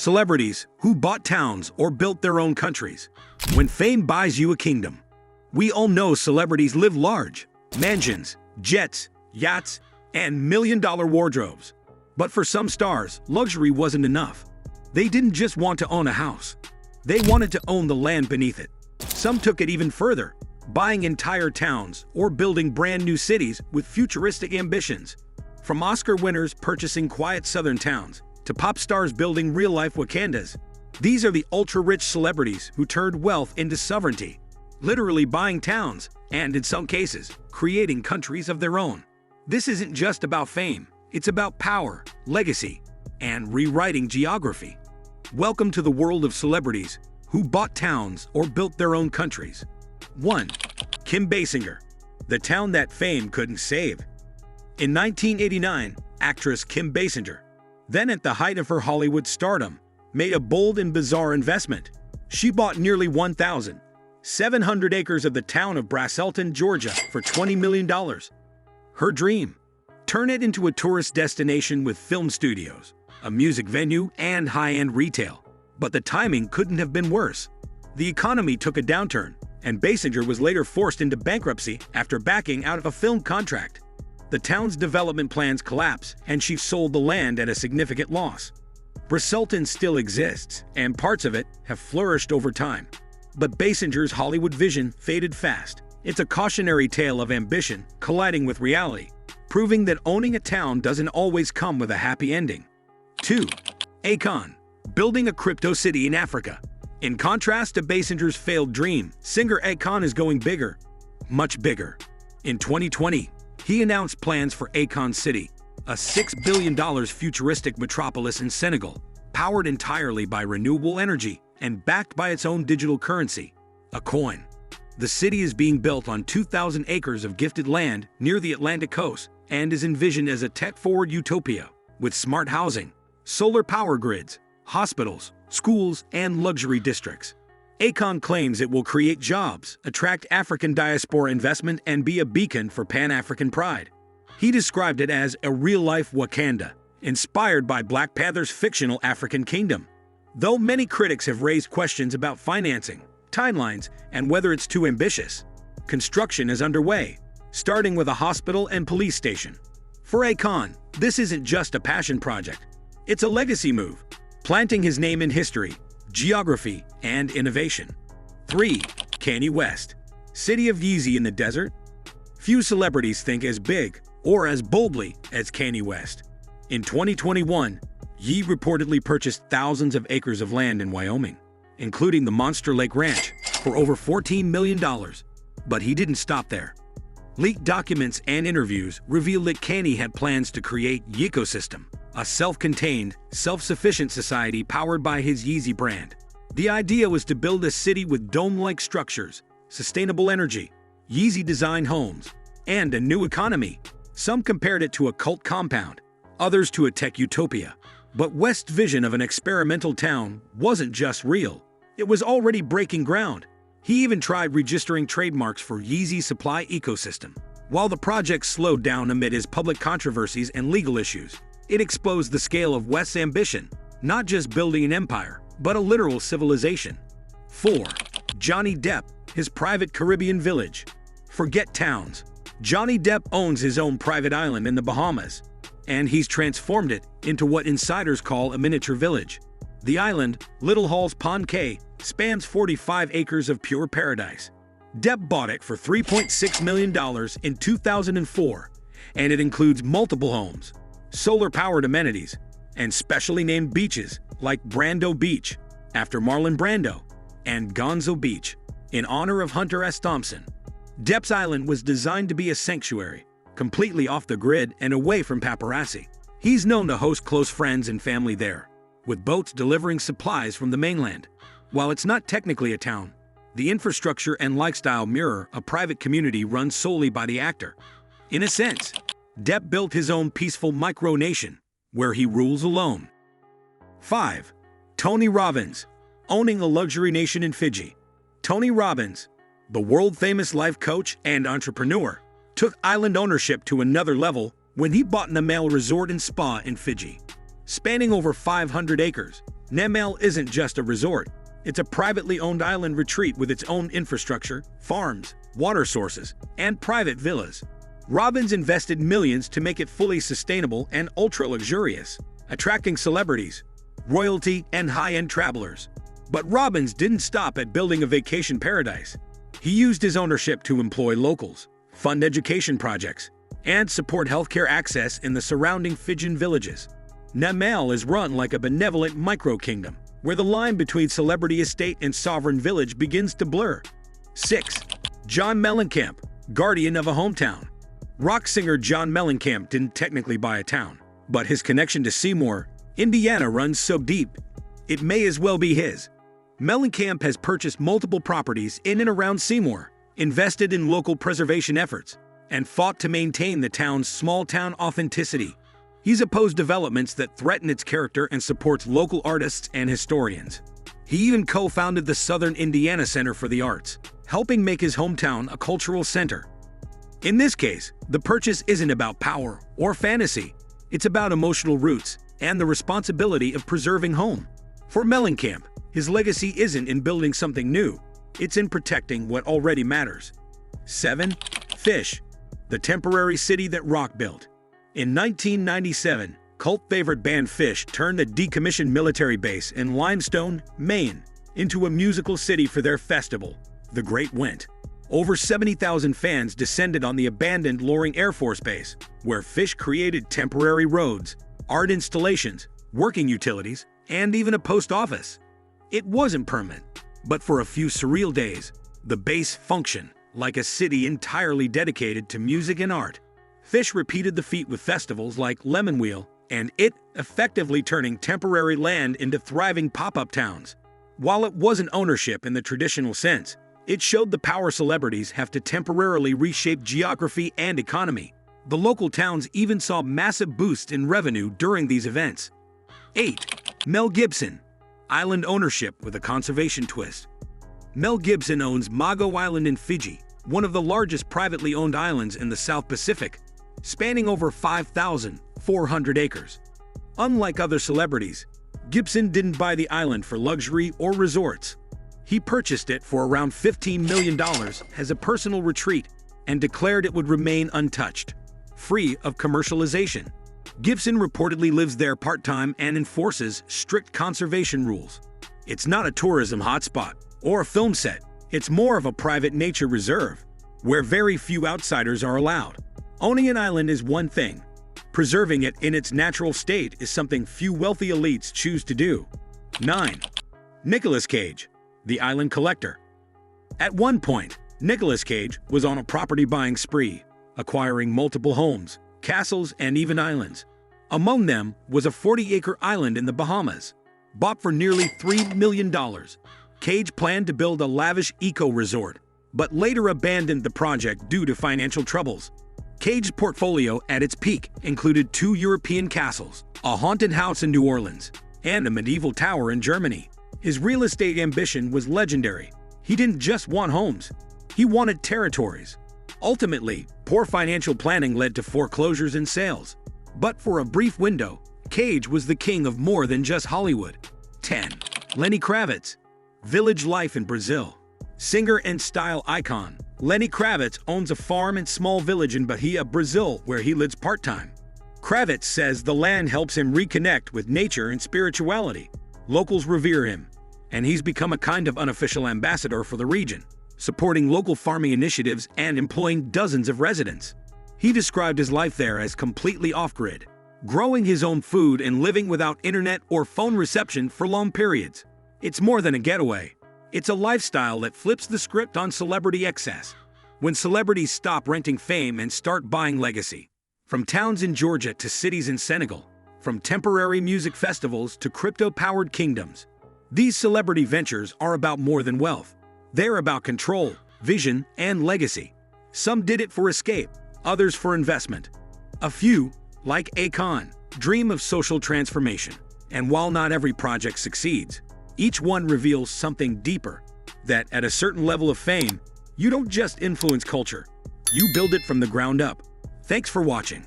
Celebrities who bought towns or built their own countries. When fame buys you a kingdom. We all know celebrities live large. Mansions, jets, yachts, and million-dollar wardrobes. But for some stars, luxury wasn't enough. They didn't just want to own a house. They wanted to own the land beneath it. Some took it even further, buying entire towns or building brand new cities with futuristic ambitions. From Oscar winners purchasing quiet southern towns to pop stars building real-life Wakandas. These are the ultra-rich celebrities who turned wealth into sovereignty, literally buying towns and, in some cases, creating countries of their own. This isn't just about fame, it's about power, legacy, and rewriting geography. Welcome to the world of celebrities who bought towns or built their own countries. 1. Kim Basinger, the town that fame couldn't save. In 1989, actress Kim Basinger, then at the height of her Hollywood stardom, made a bold and bizarre investment. She bought nearly 1,700 acres of the town of Braselton, Georgia for $20 million. Her dream? Turn it into a tourist destination with film studios, a music venue, and high-end retail. But the timing couldn't have been worse. The economy took a downturn, and Basinger was later forced into bankruptcy after backing out of a film contract. The town's development plans collapsed, and she sold the land at a significant loss. Braselton still exists, and parts of it have flourished over time. But Basinger's Hollywood vision faded fast. It's a cautionary tale of ambition colliding with reality, proving that owning a town doesn't always come with a happy ending. 2. Akon, building a crypto city in Africa. In contrast to Basinger's failed dream, singer Akon is going bigger, much bigger. In 2020, he announced plans for Akon City, a $6 billion futuristic metropolis in Senegal, powered entirely by renewable energy and backed by its own digital currency, akoin. The city is being built on 2,000 acres of gifted land near the Atlantic coast and is envisioned as a tech-forward utopia with smart housing, solar power grids, hospitals, schools, and luxury districts. Akon claims it will create jobs, attract African diaspora investment, and be a beacon for Pan-African pride. He described it as a real-life Wakanda, inspired by Black Panther's fictional African kingdom. Though many critics have raised questions about financing, timelines, and whether it's too ambitious, construction is underway, starting with a hospital and police station. For Akon, this isn't just a passion project. It's a legacy move, planting his name in history, geography, and innovation. 3. Kanye West, city of Yeezy in the desert. Few celebrities think as big or as boldly as Kanye West. In 2021, Ye reportedly purchased thousands of acres of land in Wyoming, including the Monster Lake Ranch, for over $14 million. But he didn't stop there. Leaked documents and interviews reveal that Kanye had plans to create Yecosystem, a self-contained, self-sufficient society powered by his Yeezy brand. The idea was to build a city with dome-like structures, sustainable energy, Yeezy-designed homes, and a new economy. Some compared it to a cult compound, others to a tech utopia. But West's vision of an experimental town wasn't just real. It was already breaking ground. He even tried registering trademarks for Yeezy supply ecosystem. While the project slowed down amid his public controversies and legal issues, it exposed the scale of West's ambition, not just building an empire, but a literal civilization. 4. Johnny Depp, his private Caribbean village. Forget towns. Johnny Depp owns his own private island in the Bahamas, and he's transformed it into what insiders call a miniature village. The island, Little Halls Pond Cay, spans 45 acres of pure paradise. Depp bought it for $3.6 million in 2004, and it includes multiple homes, solar-powered amenities, and specially named beaches like Brando Beach, after Marlon Brando, and Gonzo Beach, in honor of Hunter S. Thompson. Depp's island was designed to be a sanctuary, completely off the grid and away from paparazzi. He's known to host close friends and family there, with boats delivering supplies from the mainland. While it's not technically a town, the infrastructure and lifestyle mirror a private community run solely by the actor. In a sense, Depp built his own peaceful micro-nation, where he rules alone. 5. Tony Robbins, owning a luxury nation in Fiji. Tony Robbins, the world-famous life coach and entrepreneur, took island ownership to another level when he bought an Namale resort and spa in Fiji. Spanning over 500 acres, Senegal isn't just a resort. It's a privately owned island retreat with its own infrastructure, farms, water sources, and private villas. Robbins invested millions to make it fully sustainable and ultra-luxurious, attracting celebrities, royalty, and high-end travelers. But Robbins didn't stop at building a vacation paradise. He used his ownership to employ locals, fund education projects, and support healthcare access in the surrounding Fijian villages. Senegal is run like a benevolent micro-kingdom, where the line between celebrity estate and sovereign village begins to blur. 6. John Mellencamp, guardian of a hometown. Rock singer John Mellencamp didn't technically buy a town, but his connection to Seymour, Indiana runs so deep, it may as well be his. Mellencamp has purchased multiple properties in and around Seymour, invested in local preservation efforts, and fought to maintain the town's small-town authenticity. He's opposed developments that threaten its character and supports local artists and historians. He even co-founded the Southern Indiana Center for the Arts, helping make his hometown a cultural center. In this case, the purchase isn't about power or fantasy. It's about emotional roots and the responsibility of preserving home. For Mellencamp, his legacy isn't in building something new. It's in protecting what already matters. 7. Fish, the temporary city that rock built. In 1997, cult favorite band Fish turned a decommissioned military base in Limestone, Maine, into a musical city for their festival, The Great Went. Over 70,000 fans descended on the abandoned Loring Air Force Base, where Fish created temporary roads, art installations, working utilities, and even a post office. It wasn't permanent, but for a few surreal days, the base functioned like a city entirely dedicated to music and art. Fish repeated the feat with festivals like Lemon Wheel and It, effectively turning temporary land into thriving pop-up towns. While it wasn't ownership in the traditional sense, it showed the power celebrities have to temporarily reshape geography and economy. The local towns even saw massive boosts in revenue during these events. 8. Mel Gibson, island ownership with a conservation twist. Mel Gibson owns Mago Island in Fiji, one of the largest privately owned islands in the South Pacific, spanning over 5,400 acres. Unlike other celebrities, Gibson didn't buy the island for luxury or resorts. He purchased it for around $15 million as a personal retreat and declared it would remain untouched, free of commercialization. Gibson reportedly lives there part-time and enforces strict conservation rules. It's not a tourism hotspot or a film set. It's more of a private nature reserve, where very few outsiders are allowed. Owning an island is one thing. Preserving it in its natural state is something few wealthy elites choose to do. 9. Nicolas Cage, the island collector. At one point, Nicolas Cage was on a property-buying spree, acquiring multiple homes, castles, and even islands. Among them was a 40-acre island in the Bahamas. Bought for nearly $3 million, Cage planned to build a lavish eco-resort, but later abandoned the project due to financial troubles. Cage's portfolio at its peak included 2 European castles, a haunted house in New Orleans, and a medieval tower in Germany. His real estate ambition was legendary. He didn't just want homes, he wanted territories. Ultimately, poor financial planning led to foreclosures and sales. But for a brief window, Cage was the king of more than just Hollywood. 10. Lenny Kravitz, village life in Brazil. Singer and style icon, Lenny Kravitz owns a farm and small village in Bahia, Brazil, where he lives part-time. Kravitz says the land helps him reconnect with nature and spirituality. Locals revere him, and he's become a kind of unofficial ambassador for the region, supporting local farming initiatives and employing dozens of residents. He described his life there as completely off-grid, growing his own food and living without internet or phone reception for long periods. It's more than a getaway. It's a lifestyle that flips the script on celebrity excess. When celebrities stop renting fame and start buying legacy. From towns in Georgia to cities in Senegal, from temporary music festivals to crypto-powered kingdoms, these celebrity ventures are about more than wealth. They're about control, vision, and legacy. Some did it for escape, others for investment. A few, like Akon, dream of social transformation. And while not every project succeeds, each one reveals something deeper, that at a certain level of fame, you don't just influence culture, you build it from the ground up. Thanks for watching.